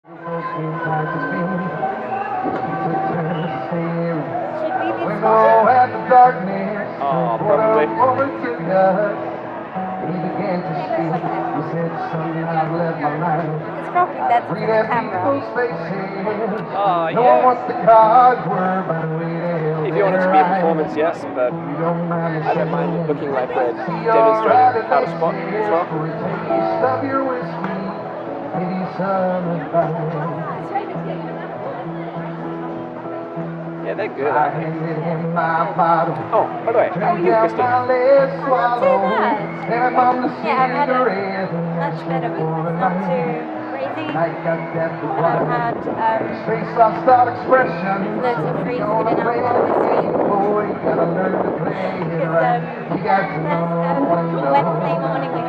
Oh, probably. It's probably better for the camera. Oh, yeah. If you want it to be a performance, yes, but I don't mind it looking like we're demonstrating how to spot as well. Yeah, they're good, aren't they? Oh, by the way, how are you, Kristen? Not too bad. Yeah, I've had a much better week. It's not too crazy. And I've had loads of free food and alcohol this week. Because Wednesday morning we